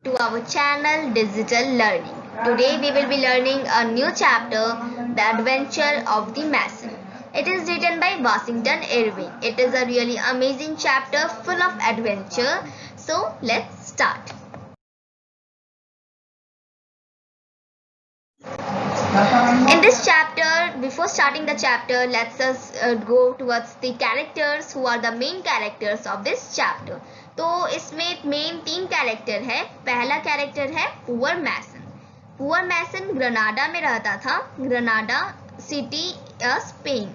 to our channel Digital Learning. Today we will be learning a new chapter, The Adventure of the Mason. It is written by Washington Irving. It is a really amazing chapter full of adventure. So let's start. In this chapter, before starting the chapter, let's us go towards the characters who are the main characters of this chapter. तो इसमें main 3 character है. पहला character है poor मैसन. Poor मैसन Grenada में रहता था. Grenada city Spain.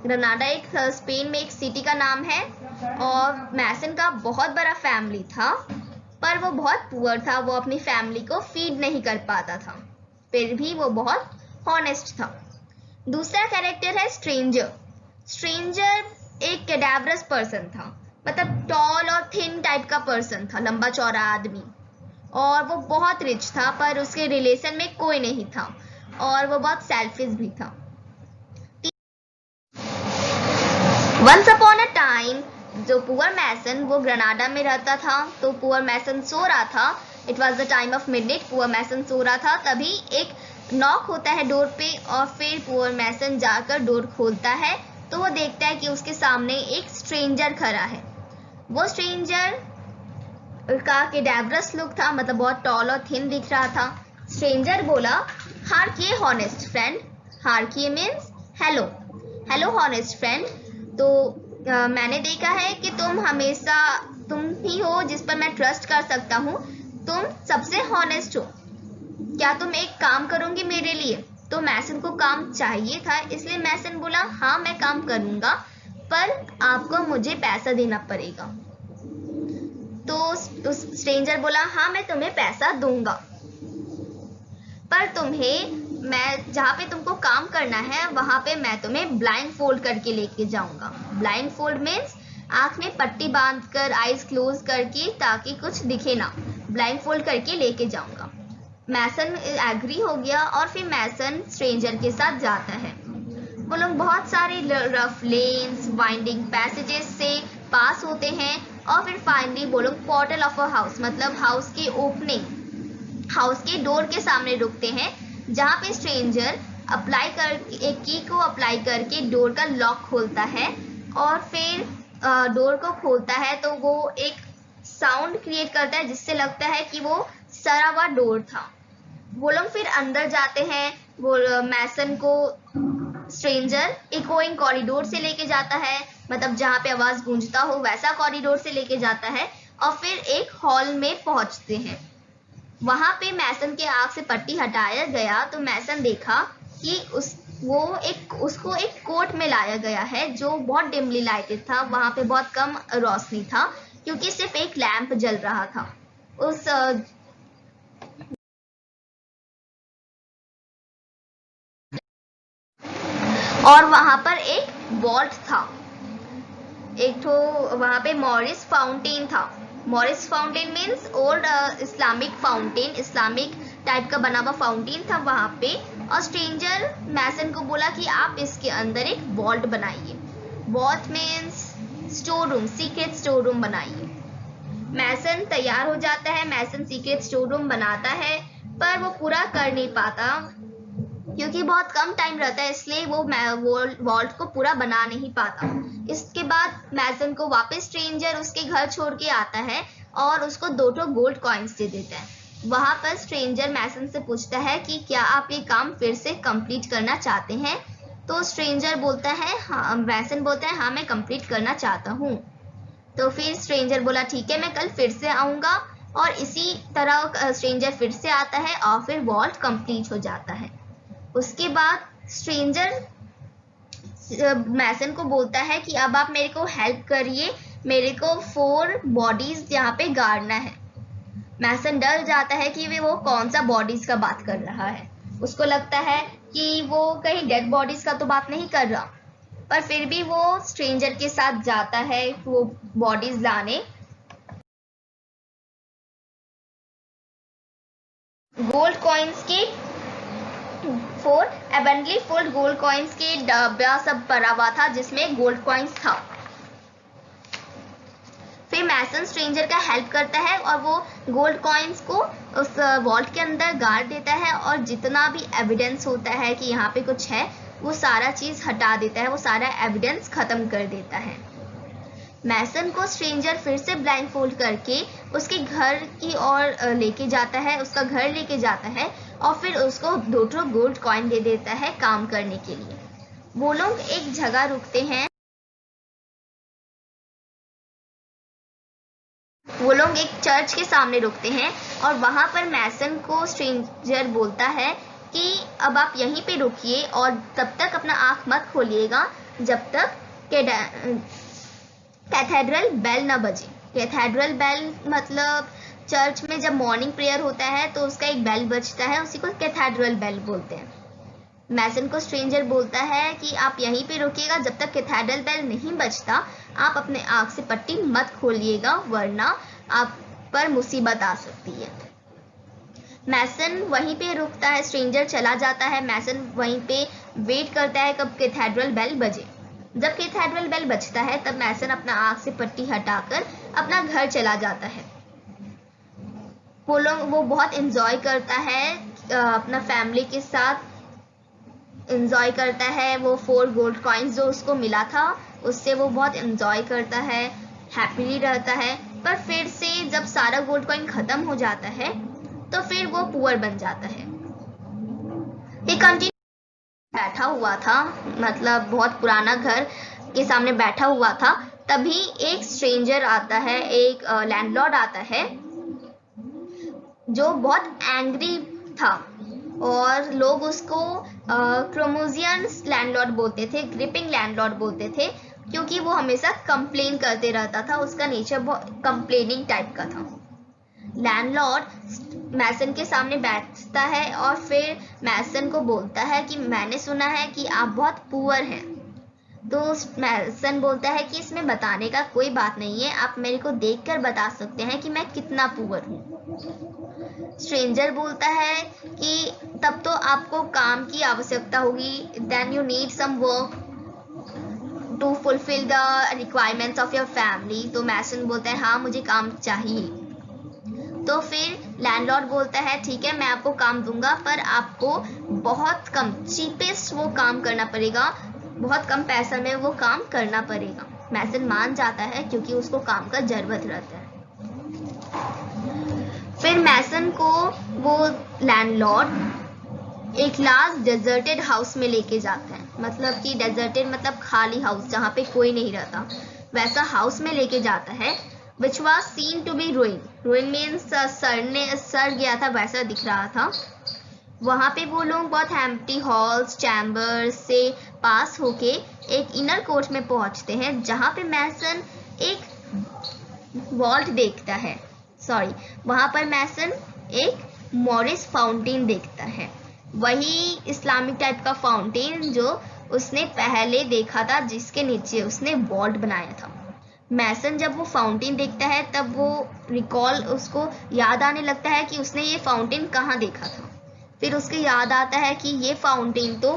Grenada एक Spain में एक सिटी का नाम है और मैसन का बहुत बड़ा फैमिली था, पर वो बहुत पुअर था. वो अपनी फैमिली को फीड नहीं कर पाता था, फिर भी वो बहुत हॉनेस्ट था. दूसरा कैरेक्टर है स्ट्रेंजर. स्ट्रेंजर एक कैडावरस पर्सन था, मतलब टॉल और थिन टाइप का पर्सन था, लंबा चौड़ा आदमी, और वो बहुत रिच था, पर उसके रिलेशन में कोई नहीं था और वो बहुत सेल्फिश भी था. वंस अपॉन अ टाइम, जो पुअर मैसन वो ग्रेनाडा में रहता था, तो पुअर मैसन सो रहा था. It was the time of midnight. Poor Mason सो रहा था, तभी एक नॉक होता है डोर पे और फिर पुअर मैसन जाकर डोर खोलता है तो वो देखता है कि उसके सामने एक स्ट्रेंजर खड़ा है. वो स्ट्रेंजर का कैडावरस लुक था, मतलब बहुत टॉल और थिन दिख रहा था. स्ट्रेंजर बोला, hark ye honest friend. Hark ye means hello. Hello honest friend. तो मैंने देखा है कि तुम हमेशा तुम ही हो जिस पर मैं ट्रस्ट कर सकता हूँ. तुम सबसे हॉनेस्ट हो. क्या तुम एक काम करोगे मेरे लिए? तो मैसन को काम चाहिए था, इसलिए मैसन बोला, हाँ मैं काम करूँगा, पर आपको मुझे पैसा देना पड़ेगा. तो स्ट्रेंजर बोला, हाँ मैं तुम्हें पैसा दूंगा, पर मैं जहाँ पे तुमको काम करना है वहाँ पे मैं तुम्हें ब्लाइंड फोल्ड करके लेके जाऊंगा. ब्लाइंड फोल्ड मीन्स आँख में पट्टी बांधकर, आईज क्लोज करके, ताकि कुछ दिखे ना. ब्लाइंड फोल्ड करके लेके जाऊंगा. मैसन एग्री हो गया और फिर मैसन स्ट्रेंजर के साथ जाता है. वो लोग बहुत सारे रफ लेन्स, वाइंडिंग पैसेजेस से पास होते हैं और फिर फाइनली वो लोग पोर्टल ऑफ अ हाउस, मतलब हाउस की ओपनिंग, हाउस के डोर के सामने रुकते हैं, जहाँ पे स्ट्रेंजर एक की को अप्लाई करके डोर का लॉक खोलता है और फिर डोर को खोलता है तो वो एक साउंड क्रिएट करता है जिससे लगता है कि वो सरा हुआ डोर था. वो लोग फिर अंदर जाते हैं. वो मैसन को स्ट्रेंजर इकोइंग कॉरिडोर से लेके जाता है, मतलब जहाँ पे आवाज गूंजता हो वैसा कॉरिडोर से लेके जाता है और फिर एक हॉल में पहुंचते हैं. वहां पे मैसन के आँख से पट्टी हटाया गया तो मैसन देखा कि उसको एक कोर्ट में लाया गया है जो बहुत डिमली लाइटेड था. वहां पे बहुत कम रोशनी था क्योंकि सिर्फ एक लैंप जल रहा था. उस और वहां पर एक वॉल्ट था, एक तो वहां पे मॉरिस फाउंटेन था. Morris fountain means old Islamic fountain, Islamic type का बना हुआ फाउंटेन था वहां पे. और स्ट्रेंजर मैसन को बोला कि आप इसके अंदर एक वॉल्ट बनाइए. Vault means store room, secret store room बनाइए. मैसन तैयार हो जाता है. मैसन सीक्रेट स्टोर रूम बनाता है, पर वो पूरा कर नहीं पाता क्योंकि बहुत कम टाइम रहता है, इसलिए वो वॉल्ट को पूरा बना नहीं पाता. इसके बाद मैसन को वापस स्ट्रेंजर उसके घर छोड़ के आता है और उसको 2 गोल्ड कॉइन्स दे देता है. वहां पर स्ट्रेंजर मैसन से पूछता है कि क्या आप ये काम फिर से कंप्लीट करना चाहते हैं? तो स्ट्रेंजर बोलता है हाँ. मैसन बोलता है हाँ मैं कंप्लीट करना चाहता हूँ. तो फिर स्ट्रेंजर बोला ठीक है मैं कल फिर से आऊँगा, और इसी तरह स्ट्रेंजर फिर से आता है और फिर वॉल्ट कंप्लीट हो जाता है. उसके बाद स्ट्रेंजर मैसन को बोलता है कि अब आप मेरे को हेल्प करिए, मेरे को 4 बॉडीज यहाँ पे गाड़ना है. मैसन डर जाता है कि वो कौन सा बॉडीज का बात कर रहा है. उसको लगता है कि वो कहीं डेड बॉडीज का तो बात नहीं कर रहा, पर फिर भी वो स्ट्रेंजर के साथ जाता है वो बॉडीज लाने. गोल्ड कॉइन्स के 4 एबेंडली फुल गोल्ड कॉइन्स के डब्बा सब भरा हुआ था जिसमें गोल्ड कॉइन्स था. फिर फिर मैसन स्ट्रेंजर का हेल्प करता है और वो गोल्ड कॉइन्स को उस वॉल्ट के अंदर गाड़ देता है और जितना भी एविडेंस होता है कि यहाँ पे कुछ है वो सारा चीज़ हटा देता है, वो सारा एविडेंस ख़त्म कर देता है। मैसन को स्ट्रेंजर फिर से ब्लाइंडफोल्ड करके उसके घर की ओर लेके जाता है, उसका घर लेके जाता है और फिर उसको 2 गोल्ड कॉइन दे देता है काम करने के लिए। वो लोग एक जगह रुकते हैं, वो लोग एक चर्च के सामने रुकते हैं और वहाँ पर मैसन को स्ट्रेंजर बोलता है कि अब आप यहीं पे रुकिए और तब तक अपना आँख मत खोलिएगा जब तक कैथेड्रल बेल ना बजे। कैथेड्रल बेल मतलब चर्च में जब मॉर्निंग प्रेयर होता है तो उसका एक बेल बजता है, उसी को कैथेड्रल बेल बोलते हैं। मैसन को स्ट्रेंजर बोलता है कि आप यहीं पे रुकिएगा जब तक कैथेड्रल बेल नहीं बजता, आप अपने आँख से पट्टी मत खोलिएगा वरना आप पर मुसीबत आ सकती है। मैसन वहीं पे रुकता है, स्ट्रेंजर चला जाता है। मैसन वहीं पे वेट करता है कब कैथेड्रल बेल बजे। जब कैथेड्रल बेल बजता है तब मैसन अपना आँख से पट्टी हटाकर अपना घर चला जाता है। वो बहुत एंजॉय करता है, अपना फैमिली के साथ एंजॉय करता है। वो 4 गोल्ड कॉइन्स जो उसको मिला था उससे वो बहुत एंजॉय करता है, हैप्पीली रहता है। पर फिर से जब सारा गोल्ड कॉइन ख़त्म हो जाता है तो फिर वो पुअर बन जाता है। ये कंटिन्यू बैठा हुआ था, मतलब बहुत पुराना घर के सामने बैठा हुआ था, तभी एक स्ट्रेंजर आता है, एक लैंडलॉर्ड आता है जो बहुत एंग्री था और लोग उसको क्रोमोजियन लैंडलॉर्ड बोलते थे, ग्रिपिंग लैंडलॉर्ड बोलते थे, क्योंकि वो हमेशा कंप्लेन करते रहता था। उसका नेचर बहुत कंप्लेनिंग टाइप का था। लैंडलॉर्ड मैसन के सामने बैठता है और फिर मैसन को बोलता है कि मैंने सुना है कि आप बहुत पुअर हैं। तो मैसन बोलता है कि इसमें बताने का कोई बात नहीं है, आप मेरे को देखकर बता सकते हैं कि मैं कितना पुअर हूँ। स्ट्रेंजर बोलता है कि तब तो आपको काम की आवश्यकता होगी, then you need some work to fulfil the requirements of your family. तो मैसन बोलता है हाँ मुझे काम चाहिए। तो फिर लैंडलॉर्ड बोलता है ठीक है मैं आपको काम दूंगा, पर आपको बहुत कम चीपेस्ट वो काम करना पड़ेगा, बहुत कम पैसा में वो काम करना पड़ेगा। मैसन मान जाता है क्योंकि उसको काम का ज़रूरत रहता है। फिर मैसन को वो लैंडलॉर्ड एक लास्ट डेजर्टेड हाउस में लेके जाता है, मतलब कि डेजर्टेड मतलब खाली हाउस जहाँ पे कोई नहीं रहता, वैसा हाउस में लेके जाता है। Which was seen to be ruin. Ruin means सड़ गया था, वैसा दिख रहा था। वहाँ पे वो लोग बहुत एम्प्टी हॉल्स चैम्बर्स से पास होके एक इनर कोर्ट में पहुँचते हैं जहाँ पे मैसन एक वॉल्ट देखता है, वहाँ पर मैसन एक मॉरिस फाउंटेन देखता है, वही इस्लामिक टाइप का फाउंटेन जो उसने पहले देखा था, जिसके नीचे उसने वॉल्ट बनाया था। मैसन जब वो फाउंटेन देखता है तब वो उसको याद आने लगता है कि उसने ये फाउंटेन कहाँ देखा था। फिर उसको याद आता है कि ये फाउंटेन तो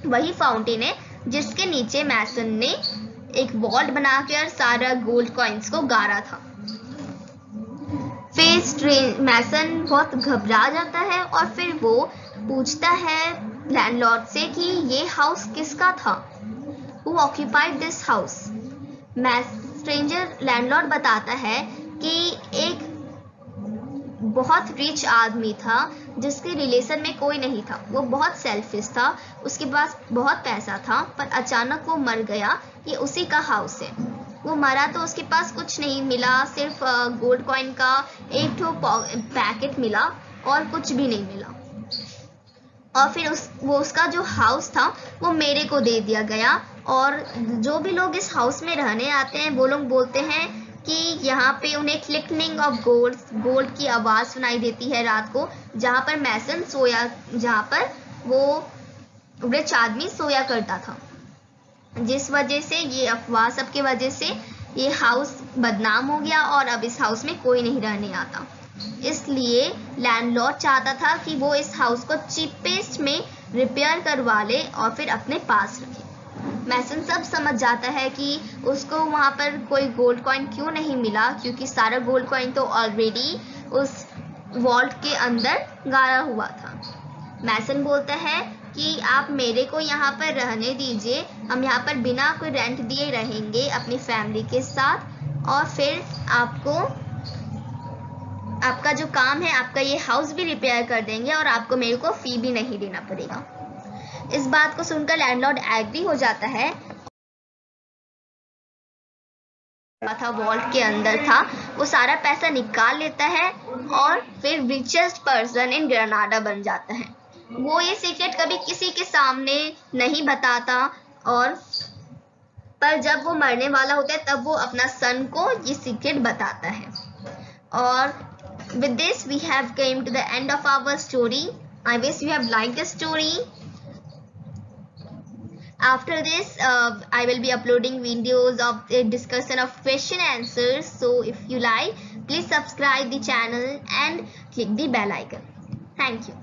वही फाउंटेन है जिसके नीचे मैसन ने एक वॉल्ट बनाकर सारा गोल्ड कॉइन्स को गाड़ा था। फिर मैसन बहुत घबरा जाता है और फिर वो पूछता है लैंडलॉर्ड से कि ये हाउस किसका था, who occupied this house. Stranger landlord बताता है कि एक बहुत रिच आदमी था जिसके रिलेशन में कोई नहीं था, वो बहुत सेल्फिश था, उसके पास बहुत पैसा था, पर अचानक वो मर गया। ये उसी का हाउस है। वो मरा तो उसके पास कुछ नहीं मिला, सिर्फ गोल्ड कॉइन का एक पैकेट मिला और कुछ भी नहीं मिला। और फिर उसका जो हाउस था वो मेरे को दे दिया गया। और जो भी लोग इस हाउस में रहने आते हैं वो लोग बोलते हैं कि यहाँ पे उन्हें क्लिकनिंग ऑफ गोल्ड की आवाज़ सुनाई देती है रात को, जहाँ पर मैसन सोया, जहाँ पर वो रिच आदमी सोया करता था। जिस वजह से ये अफवाह सब की वजह से ये हाउस बदनाम हो गया और अब इस हाउस में कोई नहीं रहने आता। इसलिए लैंडलॉर्ड चाहता था कि वो इस हाउस को चीपेस्ट में रिपेयर करवा ले और फिर अपने पास रखे। मैसन सब समझ जाता है कि उसको वहाँ पर कोई गोल्ड कॉइन क्यों नहीं मिला, क्योंकि सारा गोल्ड कॉइन तो ऑलरेडी उस वॉल्ट के अंदर गाड़ा हुआ था। मैसन बोलता है कि आप मेरे को यहाँ पर रहने दीजिए, हम यहाँ पर बिना कोई रेंट दिए रहेंगे अपनी फैमिली के साथ, और फिर आपका जो काम है, आपका ये हाउस भी रिपेयर कर देंगे और आपको मेरे को फी भी नहीं देना पड़ेगा। इस बात को सुनकर लैंडलॉर्ड एग्री हो जाता है। था वॉल्ट के अंदर था, वो सारा पैसा निकाल लेता है और फिर रिचेस्ट पर्सन इन ग्रेनाडा बन जाता है। वो ये सीक्रेट कभी किसी के सामने नहीं बताता, और पर जब वो मरने वाला होता है तब वो अपना सन को ये सीक्रेट बताता है। और with this we have came to the end of our story. I wish you have liked the story. After this I will be uploading videos of the discussion of question answers, so if you like, please subscribe the channel and click the bell icon. Thank you.